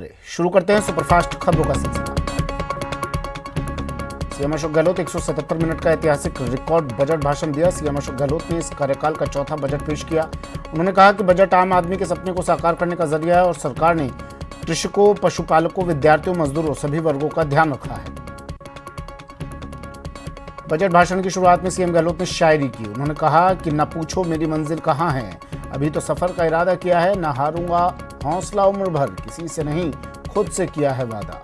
शुरू करते हैं सुपरफास्ट खबरों का सिलसिला। सीएम अशोक गहलोत 177 मिनट का ऐतिहासिक रिकॉर्ड बजट भाषण दिया। सीएम अशोक गहलोत ने इस कार्यकाल का चौथा बजट पेश किया। उन्होंने कहा कि बजट आम आदमी के सपने को साकार करने का जरिया है और सरकार ने कृषकों, पशुपालकों, विद्यार्थियों, मजदूरों सभी वर्गों का ध्यान रखा है। बजट भाषण की शुरुआत में सीएम गहलोत ने शायरी की। उन्होंने कहा कि न पूछो मेरी मंजिल कहाँ है, अभी तो सफर का इरादा किया है, न हारूंगा हौसला उम्र भर, किसी से नहीं खुद से किया है वादा।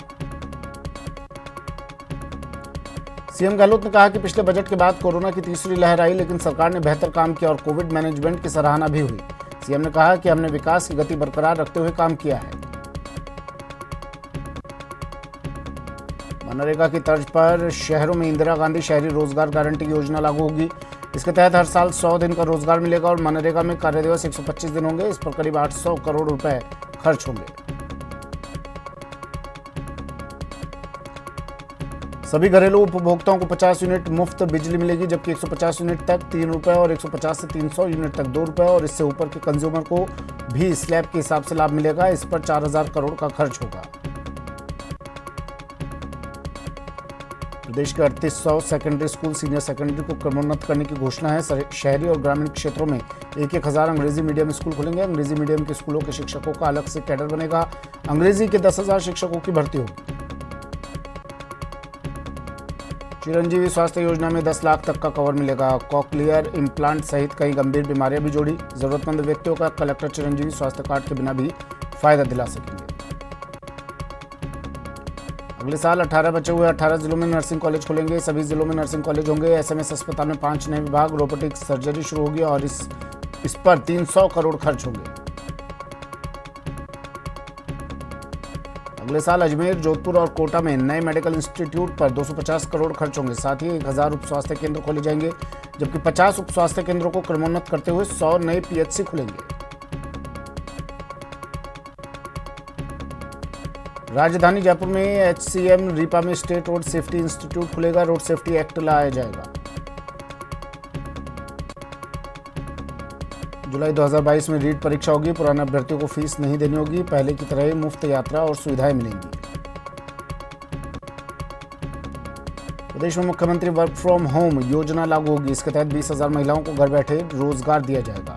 सीएम गहलोत ने कहा कि पिछले बजट के बाद कोरोना की तीसरी लहर आई, लेकिन सरकार ने बेहतर काम किया और कोविड मैनेजमेंट की सराहना भी हुई। सीएम ने कहा कि हमने विकास की गति बरकरार रखते हुए काम किया है। मनरेगा की तर्ज पर शहरों में इंदिरा गांधी शहरी रोजगार गारंटी योजना लागू होगी। इसके तहत हर साल 100 दिन का रोजगार मिलेगा और मनरेगा में कार्य दिवस 125 दिन होंगे। इस पर करीब 800 करोड़ रुपए खर्च होंगे। सभी घरेलू उपभोक्ताओं को 50 यूनिट मुफ्त बिजली मिलेगी, जबकि 150 यूनिट तक 3 रुपए और 150 से 300 यूनिट तक 2 रुपए और इससे ऊपर के कंज्यूमर को भी स्लैब के हिसाब से लाभ मिलेगा। इस पर 4000 करोड़ का खर्च होगा। प्रदेश के 3800 सेकेंडरी स्कूल, सीनियर सेकेंडरी को क्रमोन्नत करने की घोषणा है। शहरी और ग्रामीण क्षेत्रों में 1,000 अंग्रेजी मीडियम स्कूल खुलेंगे। अंग्रेजी मीडियम के स्कूलों के शिक्षकों का अलग से कैडर बनेगा। अंग्रेजी के 10,000 शिक्षकों की भर्ती होगी। चिरंजीवी स्वास्थ्य योजना में 10 लाख तक का कवर मिलेगा। कॉकलियर इम्प्लांट सहित कई गंभीर बीमारियां भी जोड़ी। जरूरतमंद व्यक्तियों का कलेक्टर चिरंजीवी स्वास्थ्य कार्ड के बिना भी फायदा दिला सकेंगे। अगले साल 18 बचे हुए 18 जिलों में नर्सिंग कॉलेज खुलेंगे। सभी जिलों में नर्सिंग कॉलेज होंगे। एसएमएस अस्पताल में 5 नए विभाग, रोबोटिक सर्जरी शुरू होगी और इस पर 300 करोड़ खर्च होंगे। अगले साल अजमेर, जोधपुर और कोटा में नए मेडिकल इंस्टीट्यूट पर 250 करोड़ खर्च होंगे। साथ ही 1000 उप स्वास्थ्य केंद्र खोले जाएंगे, जबकि 50 उप स्वास्थ्य केंद्रों को क्रमोन्नत करते हुए 100 नए पीएचसी खुलेंगे। राजधानी जयपुर में एचसीएम रीपा में स्टेट रोड सेफ्टी इंस्टीट्यूट खुलेगा। रोड सेफ्टी एक्ट लाया जाएगा। जुलाई 2022 में रीट परीक्षा होगी। पुराने अभ्यर्थियों को फीस नहीं देनी होगी। पहले की तरह ही मुफ्त यात्रा और सुविधाएं मिलेंगी। प्रदेश में मुख्यमंत्री वर्क फ्रॉम होम योजना लागू होगी। इसके तहत 20,000 महिलाओं को घर बैठे रोजगार दिया जाएगा।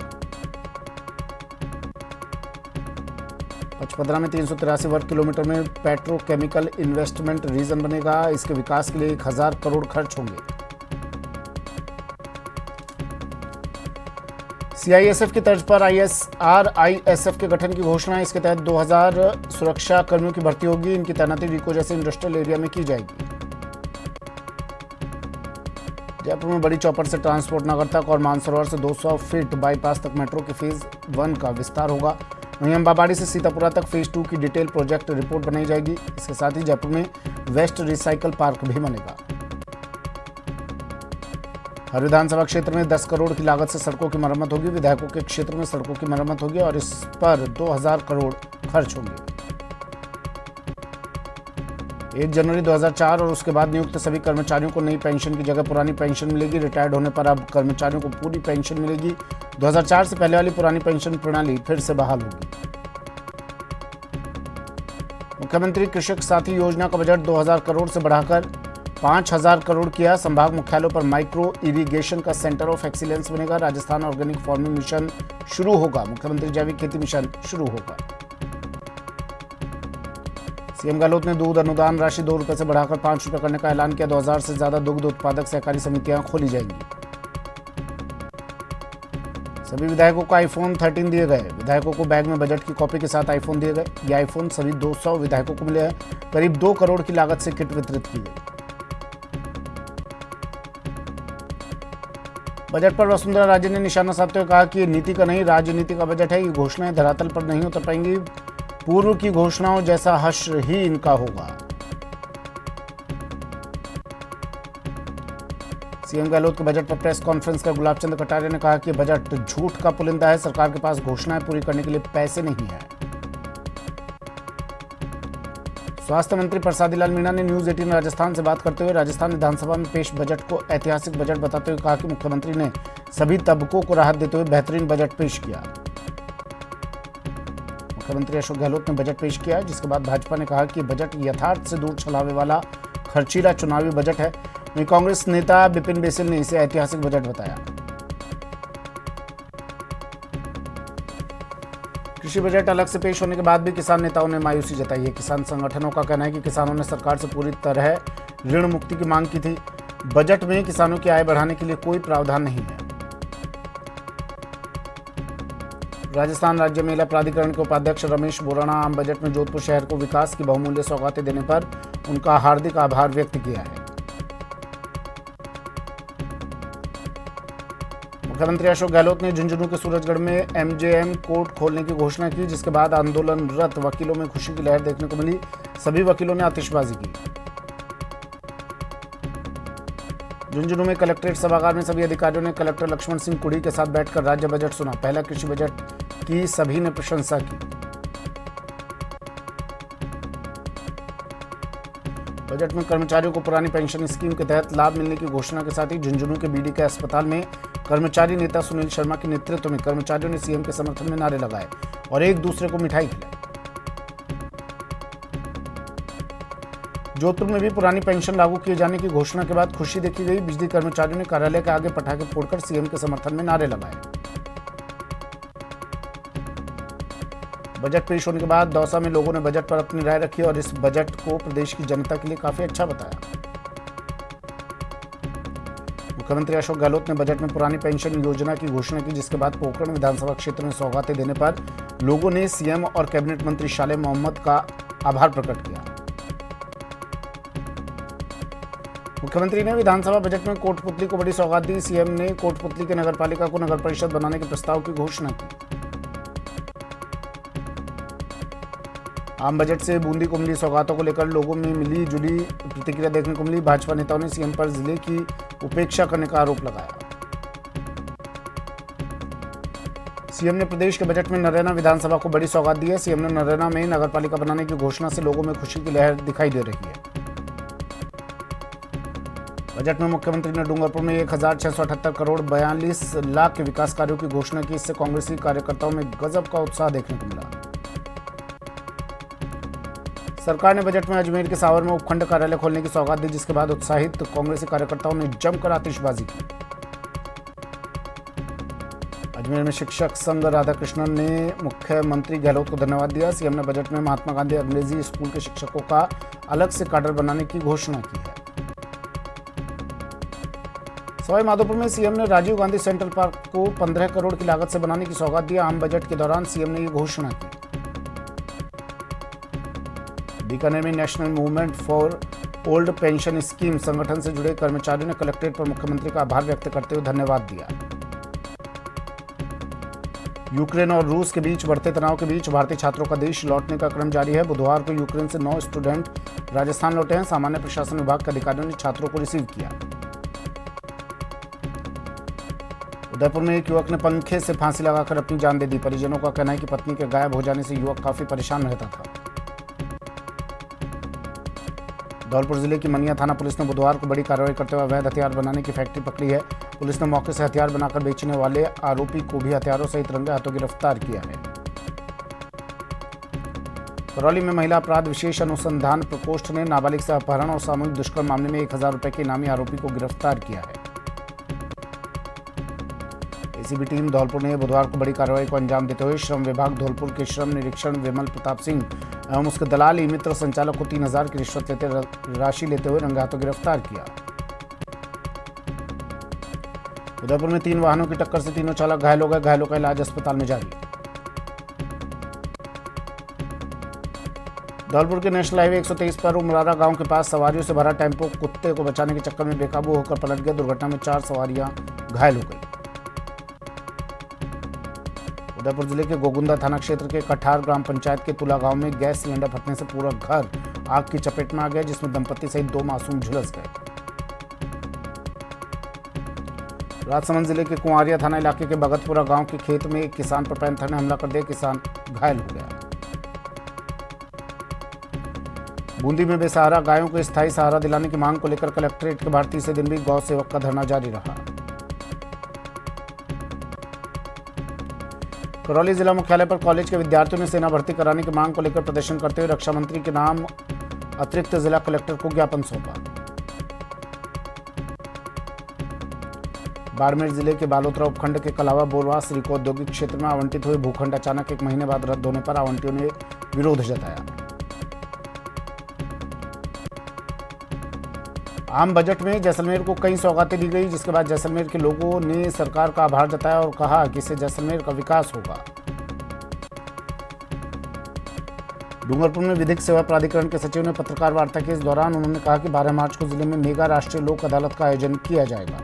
15 में 383 वर्ग किलोमीटर में पेट्रोकेमिकल इन्वेस्टमेंट रीजन बनेगा। इसके विकास के लिए 1000 करोड़ खर्च होंगे। सीआईएसएफ की तर्ज पर आईएसआरआईएसएफ के गठन की घोषणा। इसके तहत 2000 सुरक्षा कर्मियों की भर्ती होगी। इनकी तैनाती रीको जैसे इंडस्ट्रियल एरिया में की जाएगी। जयपुर में बड़ी चौपड़ से ट्रांसपोर्ट नगर तक और मानसरोवर से 200 फीट बाईपास तक मेट्रो के फेज 1 का विस्तार होगा। वहीं अम्बाबाड़ी से सीतापुरा तक फेज 2 की डिटेल प्रोजेक्ट रिपोर्ट बनाई जाएगी। इसके साथ ही जयपुर में वेस्ट रिसाइकल पार्क भी बनेगा। हर विधानसभा क्षेत्र में 10 करोड़ की लागत से सड़कों की मरम्मत होगी। विधायकों के क्षेत्र में सड़कों की मरम्मत होगी और इस पर 2000 करोड़ खर्च होंगे। 1 जनवरी 2004 और उसके बाद नियुक्त सभी कर्मचारियों को नई पेंशन की जगह पुरानी पेंशन मिलेगी। रिटायर्ड होने पर अब कर्मचारियों को पूरी पेंशन मिलेगी। 2004 से पहले वाली पुरानी पेंशन प्रणाली फिर से बहाल होगी। मुख्यमंत्री कृषक साथी योजना का बजट 2000 करोड़ से बढ़ाकर 5000 करोड़ किया। संभाग मुख्यालयों पर माइक्रो इरिगेशन का सेंटर ऑफ एक्सीलेंस बनेगा। राजस्थान ऑर्गेनिक फार्मिंग मिशन शुरू होगा। मुख्यमंत्री जैविक खेती मिशन शुरू होगा। सीएम गहलोत ने दूध अनुदान राशि 2 रुपए से बढ़ाकर 5 रुपए करने का ऐलान किया। 2000 से ज्यादा दुग्ध उत्पादक सहकारी समितियां खोली जाएंगी। सभी विधायकों को आईफोन 13 दिए गए। विधायकों को बैग में बजट की कॉपी के साथ आईफोन दिए गए। ये आईफोन सभी 200 विधायकों को मिले हैं। करीब 2 करोड़ की लागत से किट वितरित की गई। बजट पर वसुंधरा राजे ने निशाना साधते हुए कहा कि ये नीति का नहीं, राजनीति का बजट है। ये घोषणाएं धरातल पर नहीं उतर पाएंगी। पूर्व की घोषणाओं जैसा हश्र ही इनका होगा। सीएम गहलोत के बजट पर प्रेस कॉन्फ्रेंस कर गुलाबचंद कटारिया ने कहा कि बजट झूठ का पुलिंदा है। सरकार के पास घोषणाएं पूरी करने के लिए पैसे नहीं है। स्वास्थ्य मंत्री प्रसादी लाल मीणा ने न्यूज 18 राजस्थान से बात करते हुए राजस्थान विधानसभा में पेश बजट को ऐतिहासिक बजट बताते हुए कहा कि मुख्यमंत्री ने सभी तबकों को राहत देते हुए बेहतरीन बजट पेश किया। मुख्यमंत्री अशोक गहलोत ने बजट पेश किया, जिसके बाद भाजपा ने कहा कि बजट यथार्थ से दूर छलावे वाला खर्चीला चुनावी बजट है। वहीं कांग्रेस नेता विपिन बेसिल ने इसे ऐतिहासिक बजट बताया। कृषि बजट अलग से पेश होने के बाद भी किसान नेताओं ने मायूसी जताई है। किसान संगठनों का कहना है कि किसानों ने सरकार से पूरी तरह ऋण मुक्ति की मांग की थी। बजट में किसानों की आय बढ़ाने के लिए कोई प्रावधान नहीं है। राजस्थान राज्य मेला प्राधिकरण के उपाध्यक्ष रमेश बोराणा आम बजट में जोधपुर शहर को विकास की बहुमूल्य सौगातें देने पर उनका हार्दिक आभार व्यक्त किया है। मुख्यमंत्री अशोक गहलोत ने झुंझुनू के सूरजगढ़ में एमजेएम कोर्ट खोलने की घोषणा की, जिसके बाद आंदोलनरत वकीलों में खुशी की लहर देखने को मिली। सभी वकीलों ने आतिशबाजी की। झुंझुनू में कलेक्ट्रेट सभागार में सभी अधिकारियों ने कलेक्टर लक्ष्मण सिंह कुड़ी के साथ बैठकर राज्य बजट सुना। पहला कृषि बजट की सभी ने प्रशंसा की। बजट में कर्मचारियों को पुरानी पेंशन स्कीम के तहत लाभ मिलने की घोषणा के साथ ही झुंझुनू के बीडी के अस्पताल में कर्मचारी नेता सुनील शर्मा के नेतृत्व में कर्मचारियों ने सीएम के समर्थन में नारे लगाए और एक दूसरे को मिठाई खिलाई। जोधपुर में भी पुरानी पेंशन लागू किए जाने की घोषणा के बाद खुशी देखी गई। बिजली कर्मचारियों ने कार्यालय के आगे पटाखे फोड़कर सीएम के समर्थन में नारे लगाए। बजट पेश होने के बाद दौसा में लोगों ने बजट पर अपनी राय रखी और इस बजट को प्रदेश की जनता के लिए काफी अच्छा बताया। मुख्यमंत्री अशोक गहलोत ने बजट में पुरानी पेंशन योजना की घोषणा की, जिसके बाद पोखरण विधानसभा क्षेत्र में सौगातें देने पर लोगों ने सीएम और कैबिनेट मंत्री शाले मोहम्मद का आभार प्रकट किया। मुख्यमंत्री ने विधानसभा बजट में कोटपुतली को बड़ी सौगात दी। सीएम ने कोटपुतली के नगरपालिका को नगर परिषद बनाने के प्रस्ताव की घोषणा की। आम बजट से बूंदी को मिली सौगातों को लेकर लोगों में मिली जुली प्रतिक्रिया देखने को मिली। भाजपा नेताओं ने सीएम पर जिले की उपेक्षा करने का आरोप लगाया। सीएम ने प्रदेश के बजट में नरैना विधानसभा को बड़ी सौगात दी है। सीएम ने नरैना में नगरपालिका बनाने की घोषणा से लोगों में खुशी की लहर दिखाई दे रही है। बजट में मुख्यमंत्री ने डूंगरपुर में 1678 करोड़ 42 लाख के विकास कार्यों की घोषणा की। इससे कांग्रेसी कार्यकर्ताओं में गजब का उत्साह देखने को मिला। सरकार ने बजट में अजमेर के सावर में उपखंड कार्यालय खोलने की सौगात दी, जिसके बाद उत्साहित कांग्रेसी कार्यकर्ताओं ने जमकर आतिशबाजी की। अजमेर में शिक्षक संघ राधाकृष्णन ने मुख्यमंत्री गहलोत को धन्यवाद दिया। सीएम ने बजट में महात्मा गांधी अंग्रेजी स्कूल के शिक्षकों का अलग से काडर बनाने की घोषणा की है। सवाई माधोपुर में सीएम ने राजीव गांधी सेंट्रल पार्क को 15 करोड़ की लागत से बनाने की सौगात दी। आम बजट के दौरान सीएम ने ये घोषणा की। बीकानेर में national movement for old pension scheme संगठन से जुड़े कर्मचारियों ने कलेक्ट्रेट पर मुख्यमंत्री का आभार व्यक्त करते हुए धन्यवाद दिया। यूक्रेन और रूस के बीच बढ़ते तनाव के बीच भारतीय छात्रों का देश लौटने का क्रम जारी है। बुधवार को यूक्रेन से 9 स्टूडेंट राजस्थान लौटे हैं। सामान्य प्रशासन विभाग के अधिकारियों ने छात्रों को रिसीव किया। उदयपुर में एक युवक ने पंखे से फांसी लगाकर अपनी जान दे दी। परिजनों का कहना है कि पत्नी के गायब हो जाने से युवक काफी परेशान रहता था। धौलपुर जिले की मनिया थाना पुलिस ने बुधवार को बड़ी कार्रवाई करते हुए अवैध हथियार बनाने की फैक्ट्री पकड़ी है। पुलिस ने मौके से हथियार बनाकर बेचने वाले आरोपी को भी हथियारों सहित रंगे हाथों गिरफ्तार किया है। करौली में महिला अपराध विशेष अनुसंधान प्रकोष्ठ ने नाबालिग से अपहरण और सामूहिक दुष्कर्म मामले में 1000 रुपए के इनामी आरोपी को गिरफ्तार किया है। एसीबी टीम धौलपुर ने बुधवार को बड़ी कार्रवाई को अंजाम देते हुए श्रम विभाग धौलपुर के श्रम निरीक्षण विमल प्रताप सिंह एवं उसके दलाल ई मित्र संचालक को 3000 की रिश्वत राशि लेते हुए रंगे हाथों गिरफ्तार किया। उदयपुर में 3 वाहनों की टक्कर से तीनों चालक घायल हो गए। घायलों का इलाज अस्पताल में जारी। धौलपुर के नेशनल हाईवे 123 पर उमरारा गांव के पास सवारियों से भरा टेम्पो कुत्ते को बचाने के चक्कर में बेकाबू होकर पलट गया। दुर्घटना में 4 सवारियां घायल हो गई। उदयपुर जिले के गोगुंदा थाना क्षेत्र के कठार ग्राम पंचायत के तुला गांव में गैस सिलेंडर फटने से पूरा घर आग की चपेट में आ गया, जिसमें दंपति सहित 2 मासूम झुलस गए। राजसमंद जिले के कुंवारिया थाना इलाके के भगतपुरा गांव के खेत में एक किसान पर पैंथर ने हमला कर दिया। किसान घायल हो गया। बूंदी में बेसहारा गायों को स्थायी सहारा दिलाने की मांग को लेकर कलेक्ट्रेट के बाहर तीसरे दिन भी गौ सेवक का धरना जारी रहा। करौली जिला मुख्यालय पर कॉलेज के विद्यार्थियों ने सेना भर्ती कराने की मांग को लेकर प्रदर्शन करते हुए रक्षा मंत्री के नाम अतिरिक्त जिला कलेक्टर को ज्ञापन सौंपा। बाड़मेर जिले के बालोतरा उपखंड के कलावा बोरवा श्रीको औद्योगिक क्षेत्र में आवंटित हुए भूखंड अचानक 1 महीने बाद रद्द होने पर आवंटियों ने विरोध जताया। आम बजट में जैसलमेर को कई सौगातें दी गई, जिसके बाद जैसलमेर के लोगों ने सरकार का आभार जताया और कहा कि इससे जैसलमेर का विकास होगा। डूंगरपुर में विधिक सेवा प्राधिकरण के सचिव ने पत्रकार वार्ता की। इस दौरान उन्होंने कहा कि 12 मार्च को जिले में मेगा राष्ट्रीय लोक अदालत का आयोजन किया जाएगा।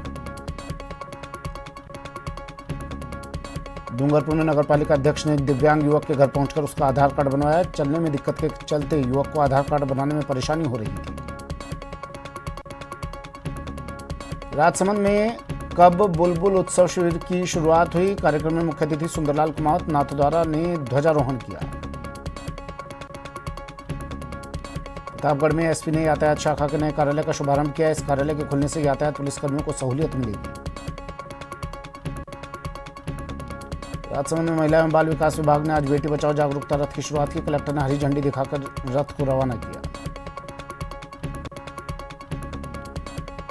डूंगरपुर में नगरपालिका अध्यक्ष ने एक दिव्यांग युवक के घर पहुंचकर उसका आधार कार्ड बनवाया। चलने में दिक्कत के चलते युवक को आधार कार्ड बनाने में परेशानी हो रही थी। राजसमंद में कब बुलबुल उत्सव शिविर की शुरुआत हुई। कार्यक्रम में मुख्य अतिथि सुंदरलाल कुमावत नाथद्वारा ने ध्वजारोहण किया। प्रतापगढ़ में एसपी ने यातायात शाखा के नए कार्यालय का शुभारंभ किया। इस कार्यालय के खुलने से यातायात पुलिसकर्मियों को सहूलियत मिलेगी। राजसमंद में महिला एवं बाल विकास विभाग ने आज बेटी बचाओ जागरूकता रथ की शुरुआत की। कलेक्टर ने हरी झंडी दिखाकर रथ को रवाना किया।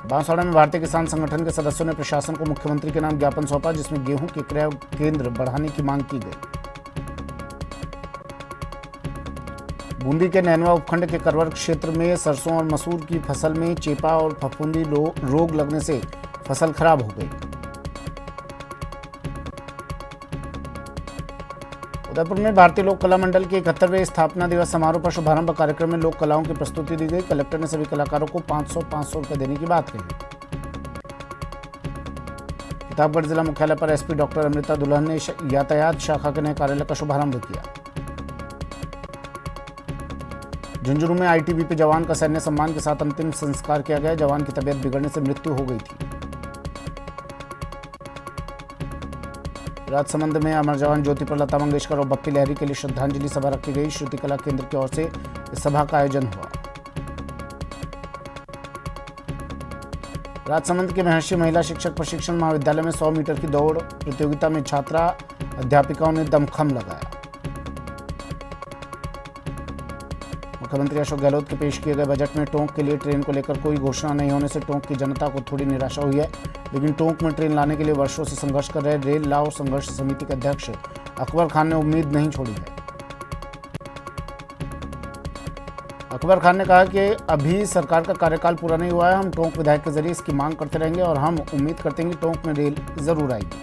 बांसवाड़ा में भारतीय किसान संगठन के सदस्यों ने प्रशासन को मुख्यमंत्री के नाम ज्ञापन सौंपा, जिसमें गेहूं के क्रय केंद्र बढ़ाने की मांग की गई। बूंदी के नैनवा उपखंड के करवर क्षेत्र में सरसों और मसूर की फसल में चेपा और फफूंदी रोग लगने से फसल खराब हो गई। उदयपुर में भारतीय लोक कला मंडल के 71वें स्थापना दिवस समारोह पर शुभारंभ कार्यक्रम में लोक कलाओं की प्रस्तुति दी गई। कलेक्टर ने सभी कलाकारों को 500 रुपए देने की बात कही। प्रतापगढ़ जिला मुख्यालय पर एसपी डॉक्टर अमृता दुल्हन ने यातायात शाखा के नए कार्यालय का शुभारंभ किया। झुंझुनू में आईटीबीपी जवान का सैन्य सम्मान के साथ अंतिम संस्कार किया गया। जवान की तबीयत बिगड़ने से मृत्यु हो गई थी। राजसमंद में अमर जवान ज्योति पर लता मंगेशकर और बप्पी लहरी के लिए श्रद्धांजलि सभा रखी गई। श्रुति कला केंद्र की ओर से इस सभा का आयोजन हुआ। राजसमंद के महर्षि महिला शिक्षक प्रशिक्षण महाविद्यालय में 100 मीटर की दौड़ प्रतियोगिता में छात्रा अध्यापिकाओं ने दमखम लगाया। मुख्यमंत्री अशोक गहलोत के पेश किए गए बजट में टोंक के लिए ट्रेन को लेकर कोई घोषणा नहीं होने से टोंक की जनता को थोड़ी निराशा हुई है, लेकिन टोंक में ट्रेन लाने के लिए वर्षों से संघर्ष कर रहे रेल लाओ संघर्ष समिति के अध्यक्ष अकबर खान ने उम्मीद नहीं छोड़ी है। अकबर खान ने कहा कि अभी सरकार का कार्यकाल पूरा नहीं हुआ है। हम टोंक विधायक के जरिए इसकी मांग करते रहेंगे और हम उम्मीद करते हैं कि टोंक में रेल जरूर आएगी।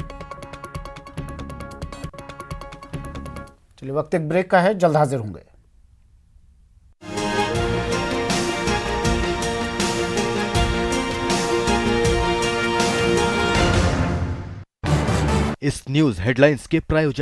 चलिए, वक्त एक ब्रेक का है, जल्द हाजिर होंगे। इस न्यूज हेडलाइंस के प्रायोजक